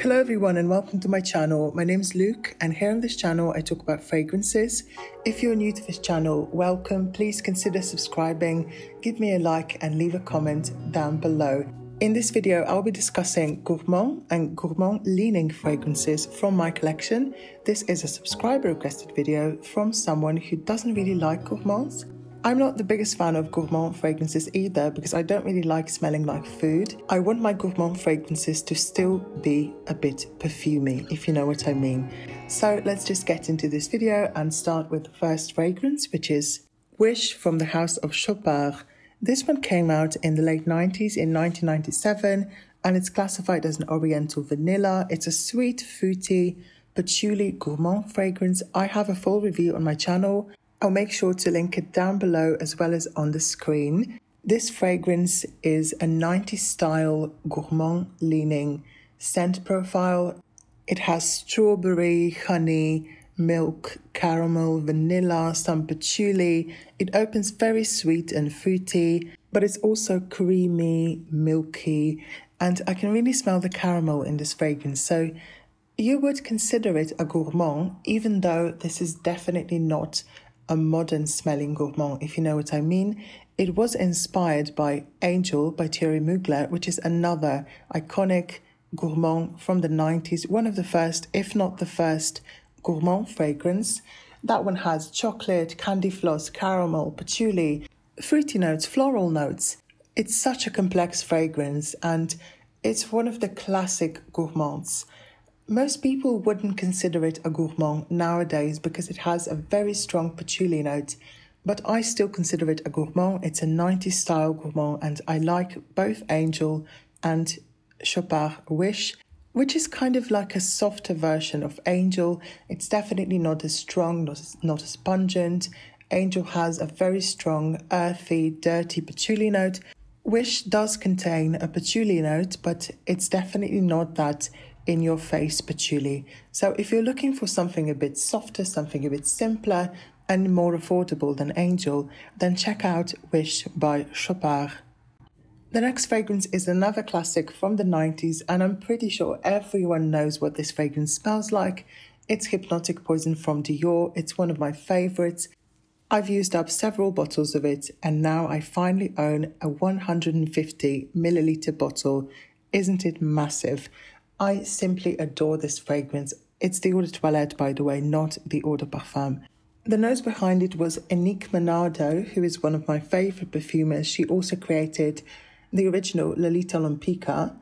Hello everyone and welcome to my channel. My name is Luke and here on this channel I talk about fragrances. If you're new to this channel, welcome. Please consider subscribing, give me a like and leave a comment down below. In this video I'll be discussing Gourmand and Gourmand leaning fragrances from my collection. This is a subscriber requested video from someone who doesn't really like gourmands. I'm not the biggest fan of gourmand fragrances either because I don't really like smelling like food. I want my gourmand fragrances to still be a bit perfumey, if you know what I mean. So let's just get into this video and start with the first fragrance, which is Wish from the house of Chopard. This one came out in the late 90s in 1997 and it's classified as an oriental vanilla. It's a sweet, fruity, patchouli gourmand fragrance. I have a full review on my channel. I'll make sure to link it down below as well as on the screen. This fragrance is a 90s style gourmand leaning scent profile. It has strawberry, honey, milk, caramel, vanilla, some patchouli. It opens very sweet and fruity, but it's also creamy, milky, and I can really smell the caramel in this fragrance. So you would consider it a gourmand, even though this is definitely not a modern smelling gourmand, if you know what I mean. It was inspired by Angel by Thierry Mugler, which is another iconic gourmand from the 90s, one of the first, if not the first, gourmand fragrance. That one has chocolate, candy floss, caramel, patchouli, fruity notes, floral notes. It's such a complex fragrance and it's one of the classic gourmands. Most people wouldn't consider it a gourmand nowadays because it has a very strong patchouli note, but I still consider it a gourmand. It's a 90s style gourmand and I like both Angel and Chopard Wish, which is kind of like a softer version of Angel. It's definitely not as strong, not as pungent. Angel has a very strong, earthy, dirty patchouli note. Wish does contain a patchouli note, but it's definitely not that in-your-face patchouli. So if you're looking for something a bit softer, something a bit simpler and more affordable than Angel, then check out Wish by Chopard. The next fragrance is another classic from the 90s and I'm pretty sure everyone knows what this fragrance smells like. It's Hypnotic Poison from Dior. It's one of my favorites. I've used up several bottles of it and now I finally own a 150 milliliter bottle. Isn't it massive? I simply adore this fragrance. It's the Eau de Toilette, by the way, not the Eau de Parfum. The nose behind it was Enique Menardo, who is one of my favorite perfumers. She also created the original Lolita Lompica.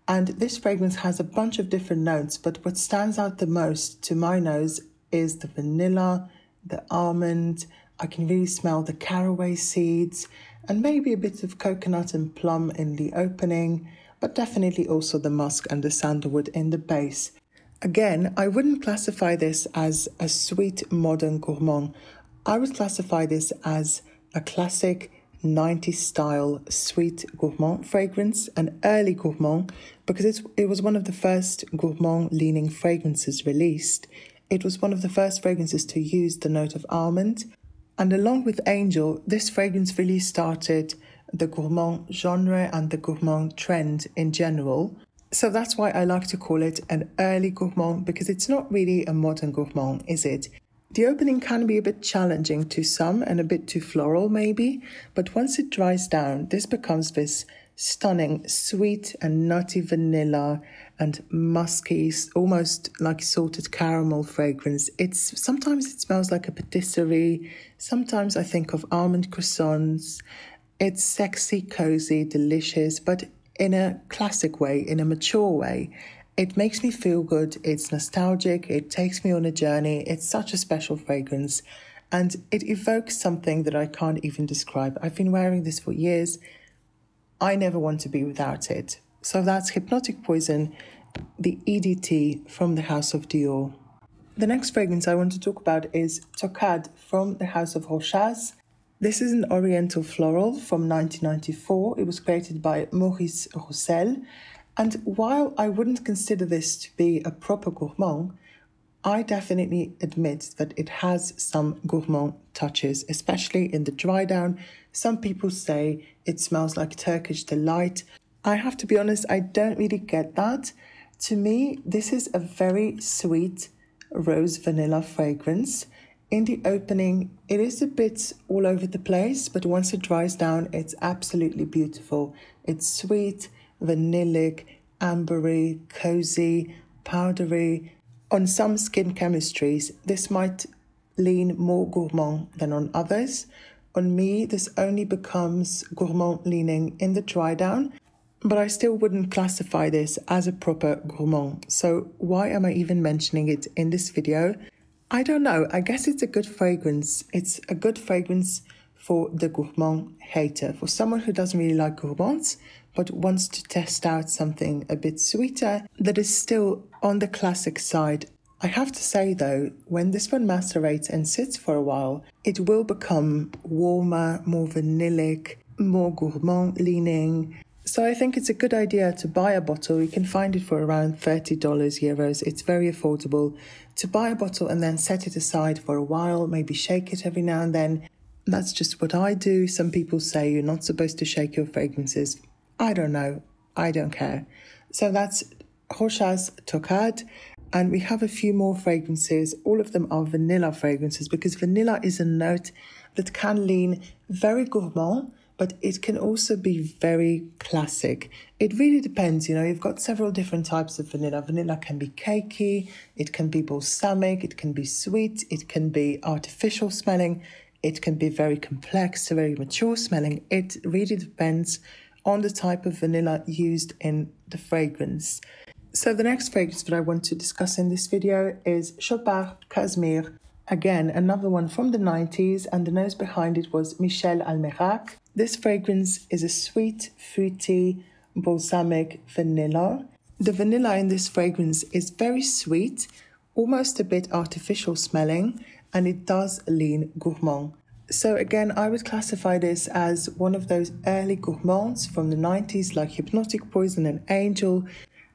And this fragrance has a bunch of different notes, but what stands out the most to my nose is the vanilla, the almond. I can really smell the caraway seeds and maybe a bit of coconut and plum in the opening, but definitely also the musk and the sandalwood in the base. Again, I wouldn't classify this as a sweet modern gourmand. I would classify this as a classic 90s style sweet gourmand fragrance, an early gourmand, because it was one of the first gourmand leaning fragrances released. It was one of the first fragrances to use the note of almond. And along with Angel, this fragrance really started the gourmand genre and the gourmand trend in general. So that's why I like to call it an early gourmand, because it's not really a modern gourmand, is it? The opening can be a bit challenging to some and a bit too floral maybe, but once it dries down, this becomes this stunning sweet and nutty vanilla and musky, almost like salted caramel fragrance. Sometimes it smells like a patisserie, sometimes I think of almond croissants. It's sexy, cozy, delicious, but in a classic way, in a mature way. It makes me feel good, it's nostalgic, it takes me on a journey. It's such a special fragrance and it evokes something that I can't even describe. I've been wearing this for years. I never want to be without it. So that's Hypnotic Poison, the EDT from the house of Dior. The next fragrance I want to talk about is Tocade from the house of Rochas. This is an oriental floral from 1994. It was created by Maurice Roussel. And while I wouldn't consider this to be a proper gourmand, I definitely admit that it has some gourmand touches, especially in the dry down. Some people say it smells like Turkish delight. I have to be honest, I don't really get that. To me, this is a very sweet rose vanilla fragrance. In the opening, it is a bit all over the place, but once it dries down, it's absolutely beautiful. It's sweet, vanillic, ambery, cozy, powdery. On some skin chemistries, this might lean more gourmand than on others. On me, this only becomes gourmand leaning in the dry down, but I still wouldn't classify this as a proper gourmand. So why am I even mentioning it in this video? I don't know. I guess it's a good fragrance. It's a good fragrance for the gourmand hater, for someone who doesn't really like gourmands, but wants to test out something a bit sweeter that is still on the classic side. I have to say though, when this one macerates and sits for a while, it will become warmer, more vanillic, more gourmand leaning. So I think it's a good idea to buy a bottle. You can find it for around $30 euros. It's very affordable to buy a bottle and then set it aside for a while, maybe shake it every now and then. That's just what I do. Some people say you're not supposed to shake your fragrances. I don't know. I don't care. So that's Rochas Tocade. And we have a few more fragrances. All of them are vanilla fragrances because vanilla is a note that can lean very gourmand, but it can also be very classic. It really depends, you've got several different types of vanilla. Vanilla can be cakey, it can be balsamic, it can be sweet, it can be artificial smelling, it can be very complex, very mature smelling. It really depends on the type of vanilla used in the fragrance. So the next fragrance that I want to discuss in this video is Chopard Casmir. Again, another one from the 90s, and the nose behind it was Michel Almerac. This fragrance is a sweet, fruity, balsamic vanilla. The vanilla in this fragrance is very sweet, almost a bit artificial smelling, and it does lean gourmand. So again, I would classify this as one of those early gourmands from the 90s like Hypnotic, Poison and Angel.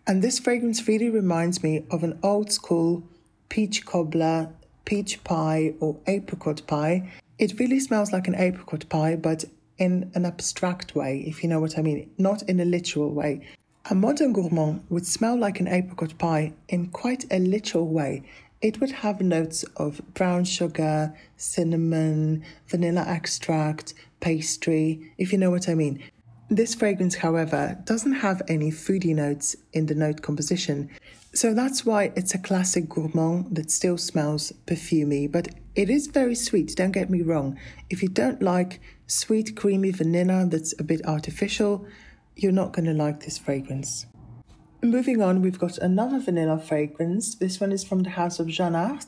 And this fragrance really reminds me of an old school peach cobbler, peach pie or apricot pie. It really smells like an apricot pie, but in an abstract way, if you know what I mean, not in a literal way. A modern gourmand would smell like an apricot pie in quite a literal way. It would have notes of brown sugar, cinnamon, vanilla extract, pastry, if you know what I mean. This fragrance, however, doesn't have any foodie notes in the note composition. So that's why it's a classic gourmand that still smells perfumey, but it is very sweet, don't get me wrong. If you don't like sweet, creamy vanilla that's a bit artificial, you're not going to like this fragrance. Moving on, we've got another vanilla fragrance. This one is from the house of Jeanne.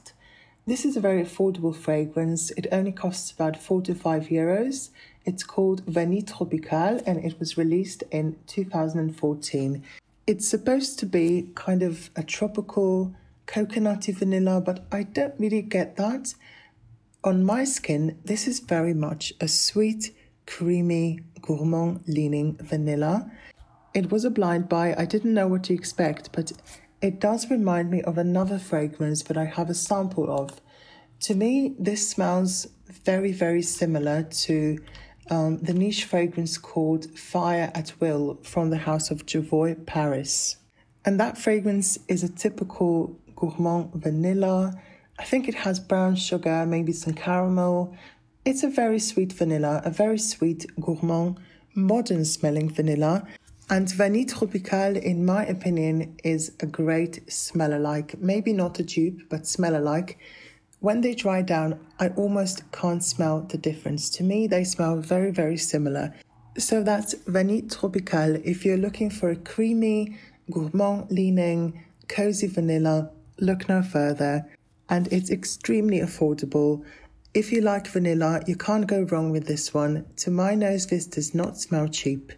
This is a very affordable fragrance. It only costs about 4 to 5 euros. It's called Vanille Tropicale and it was released in 2014. It's supposed to be kind of a tropical, coconutty vanilla, but I don't really get that. On my skin, this is very much a sweet, creamy, gourmand-leaning vanilla. It was a blind buy. I didn't know what to expect, but it does remind me of another fragrance that I have a sample of. To me, this smells very, very similar to the niche fragrance called Fire at Will from the house of Jeanne, Paris. And that fragrance is a typical gourmand vanilla. I think it has brown sugar, maybe some caramel. It's a very sweet vanilla, a very sweet gourmand, modern smelling vanilla. And Vanille Tropicale, in my opinion, is a great smell-alike. Maybe not a dupe, but smell-alike. When they dry down, I almost can't smell the difference. To me, they smell very, very similar. So that's Vanille Tropicale. If you're looking for a creamy, gourmand-leaning, cozy vanilla, look no further. And it's extremely affordable. If you like vanilla, you can't go wrong with this one. To my nose, this does not smell cheap.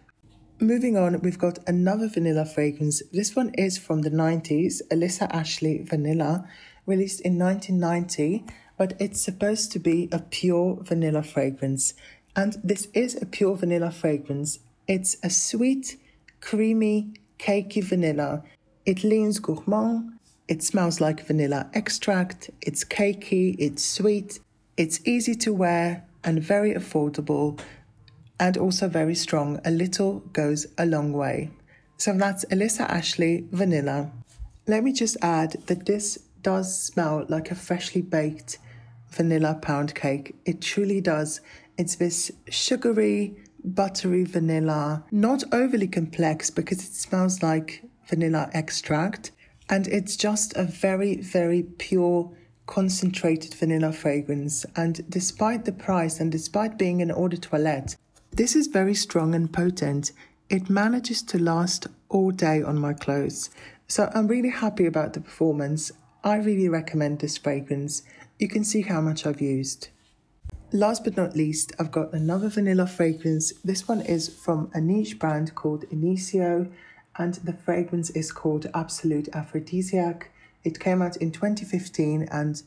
Moving on, we've got another vanilla fragrance. This one is from the 90s, Alyssa Ashley Vanilla, released in 1990, but it's supposed to be a pure vanilla fragrance. And this is a pure vanilla fragrance. It's a sweet, creamy, cakey vanilla. It leans gourmand. It smells like vanilla extract. It's cakey, it's sweet. It's easy to wear and very affordable. And also very strong. A little goes a long way. So that's Alyssa Ashley Vanilla. Let me just add that this does smell like a freshly baked vanilla pound cake. It truly does. It's this sugary, buttery vanilla, not overly complex because it smells like vanilla extract. And it's just a very, very pure, concentrated vanilla fragrance. And despite the price and despite being an eau de toilette, this is very strong and potent. It manages to last all day on my clothes. So I'm really happy about the performance. I really recommend this fragrance. You can see how much I've used. Last but not least, I've got another vanilla fragrance. This one is from a niche brand called Initio, and the fragrance is called Absolute Aphrodisiac. It came out in 2015 and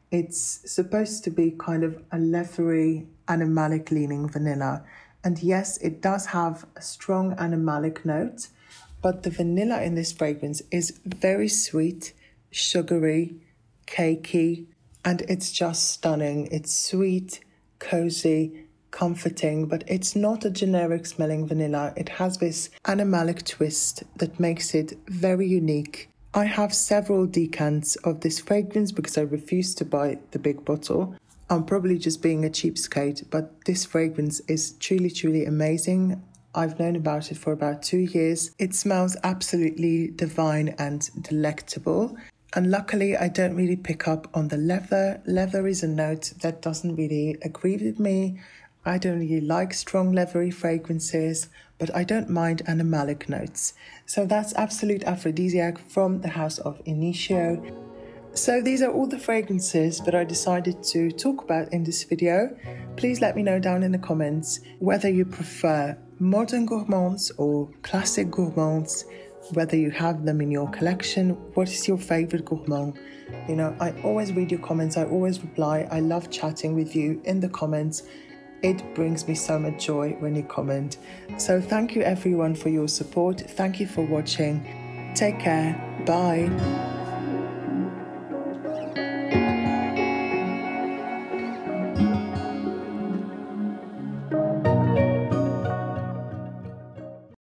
it's supposed to be kind of a leathery, animalic leaning vanilla. And yes, it does have a strong animalic note, but the vanilla in this fragrance is very sweet, sugary, cakey, and it's just stunning. It's sweet, cozy, comforting, but it's not a generic smelling vanilla. It has this animalic twist that makes it very unique. I have several decants of this fragrance because I refuse to buy the big bottle. I'm probably just being a cheapskate, but this fragrance is truly, truly amazing. I've known about it for about 2 years. It smells absolutely divine and delectable. And luckily, I don't really pick up on the leather. Leather is a note that doesn't really agree with me. I don't really like strong leathery fragrances, but I don't mind animalic notes. So that's Absolute Aphrodisiac from the house of Initio. So these are all the fragrances that I decided to talk about in this video. Please let me know down in the comments whether you prefer modern gourmands or classic gourmands, whether you have them in your collection. What is your favorite gourmand? You know, I always read your comments, I always reply. I love chatting with you in the comments. It brings me so much joy when you comment. So thank you everyone for your support. Thank you for watching. Take care. Bye.